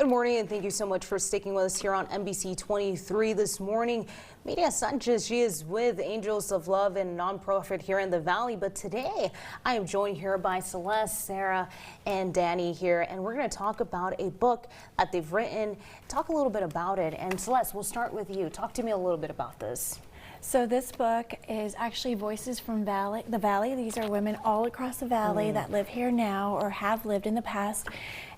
Good morning, and thank you so much for sticking with us here on NBC 23 this morning. Media Sanchez, she is with Angels of Love and nonprofit here in the Valley. But today I am joined here by Celeste, Sarah, and Danny here, and we're going to talk about a book that they've written, talk a little bit about it. And Celeste, we'll start with you. Talk to me a little bit about this. So this book is actually Voices from the Valley. These are women all across the Valley that live here now or have lived in the past.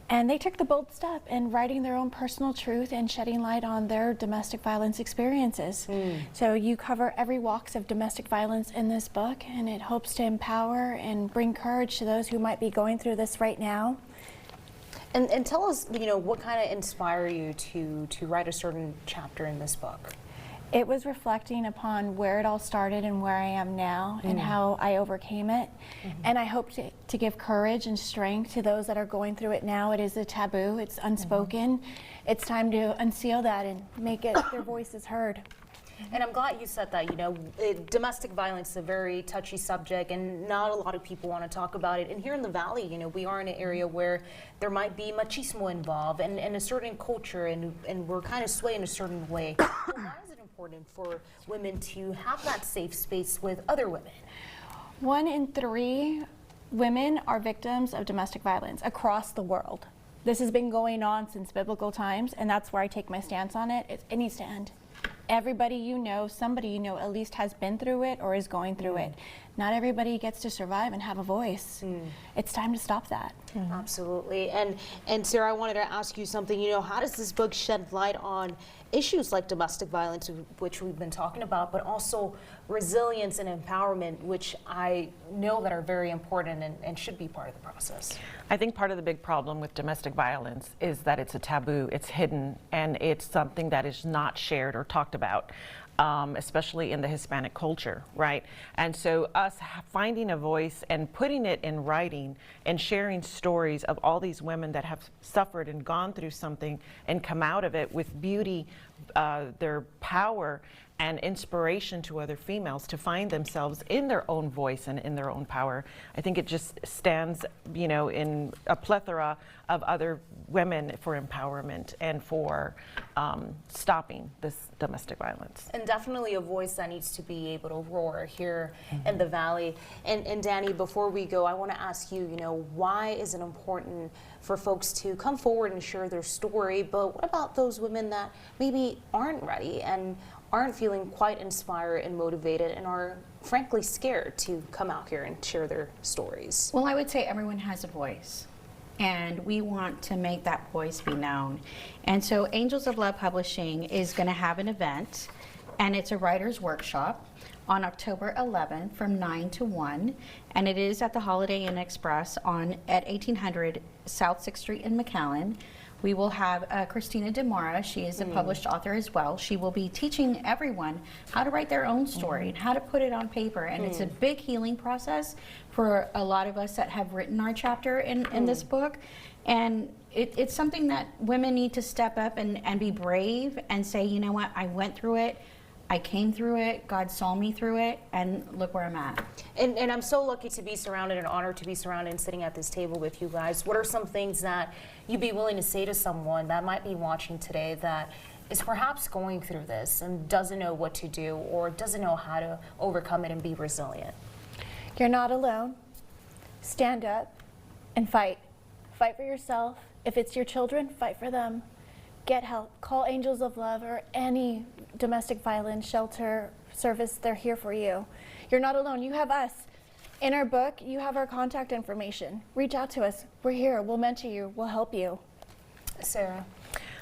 And they took the bold step in writing their own personal truth and shedding light on their domestic violence experiences. So you cover every walks of domestic violence in this book, and it hopes to empower and bring courage to those who might be going through this right now. And tell us, what kind of inspired you to write a certain chapter in this book? It was reflecting upon where it all started and where I am now and how I overcame it. And I hope to give courage and strength to those that are going through it now. It is a taboo, it's unspoken. It's time to unseal that and make their voices heard. And I'm glad you said that, domestic violence is a very touchy subject and not a lot of people want to talk about it. And here in the Valley, we are in an area where there might be machismo involved and a certain culture and we're kind of swayed in a certain way. So why is it important for women to have that safe space with other women? 1 in 3 women are victims of domestic violence across the world. This has been going on since biblical times, and that's where I take my stance on it. It needs to end. Everybody somebody at least has been through it or is going through it. Not everybody gets to survive and have a voice. It's time to stop that. Absolutely. And Sarah, I wanted to ask you something. How does this book shed light on issues like domestic violence, which we've been talking about, but also resilience and empowerment, which I know that are very important and should be part of the process? I think part of the big problem with domestic violence is that it's a taboo, it's hidden, and it's something that is not shared or talked about. Especially in the Hispanic culture, right? And so us finding a voice and putting it in writing and sharing stories of all these women that have suffered and gone through something and come out of it with beauty, their power and inspiration to other females to find themselves in their own voice and in their own power. I think it just stands, in a plethora of other women for empowerment and for stopping this domestic violence. And definitely a voice that needs to be able to roar here in the Valley. And Danny, before we go, I want to ask you, why is it important for folks to come forward and share their story? But what about those women that maybe aren't ready and aren't feeling quite inspired and motivated and are frankly scared to come out here and share their stories? Well, I would say everyone has a voice, and we want to make that voice be known. And so Angels of Love Publishing is going to have an event, and it's a writer's workshop on October 11th from 9 to 1, and it is at the Holiday Inn Express at 1800 South 6th Street in McAllen. We will have Christina DeMora. She is a published author as well. She will be teaching everyone how to write their own story and how to put it on paper. And it's a big healing process for a lot of us that have written our chapter in this book. And it's something that women need to step up and be brave and say, you know what, I went through it. I came through it, God saw me through it, and look where I'm at. And I'm so lucky to be surrounded and honored to be surrounded and sitting at this table with you guys. What are some things that you'd be willing to say to someone that might be watching today that is perhaps going through this and doesn't know what to do or doesn't know how to overcome it and be resilient? You're not alone. Stand up and fight. Fight for yourself. If it's your children, fight for them. Get help. Call Angels of Love or any domestic violence shelter service. They're here for you. You're not alone. You have us. In our book, you have our contact information. Reach out to us. We're here. We'll mentor you. We'll help you. Sarah?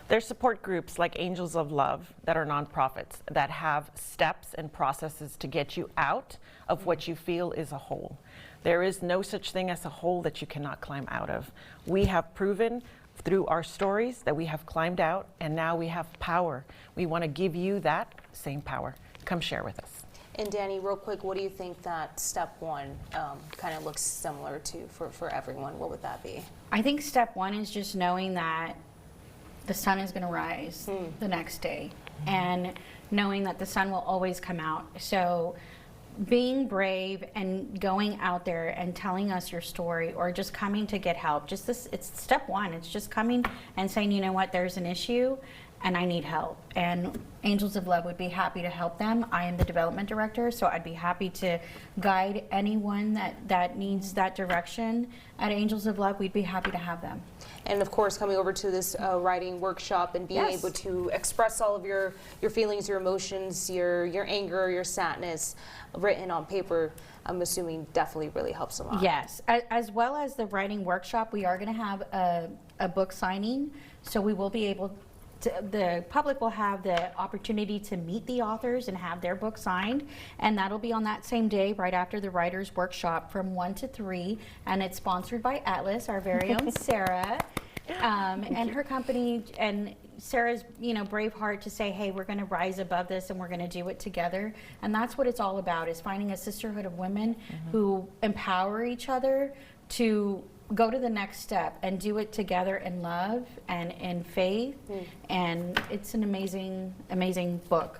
There's support groups like Angels of Love that are nonprofits that have steps and processes to get you out of what you feel is a hole. There is no such thing as a hole that you cannot climb out of. We have proven through our stories that we have climbed out, and now we have power. We want to give you that same power. Come share with us. And Danny, real quick, what do you think that step 1 kind of looks similar to for everyone? What would that be? I think step 1 is just knowing that the sun is going to rise the next day, and knowing that the sun will always come out. So being brave and going out there and telling us your story, or just coming to get help. Just this, it's step one. It's just coming and saying, you know what, there's an issue and I need help. And Angels of Love would be happy to help them. I am the development director, so I'd be happy to guide anyone that needs that direction. At Angels of Love, we'd be happy to have them. And of course, coming over to this writing workshop and being Yes. able to express all of your feelings, your emotions, your anger, your sadness, written on paper, I'm assuming definitely really helps a lot. Yes, as well as the writing workshop, we are going to have a book signing, so we will be able to, the public will have the opportunity to meet the authors and have their book signed, and that'll be on that same day, right after the writers workshop from 1 to 3, and it's sponsored by Atlas, our very own Sarah, and her company, and Sarah's, brave heart to say, hey, we're going to rise above this and we're going to do it together. And that's what it's all about, is finding a sisterhood of women who empower each other to go to the next step and do it together in love and in faith. And it's an amazing, amazing book.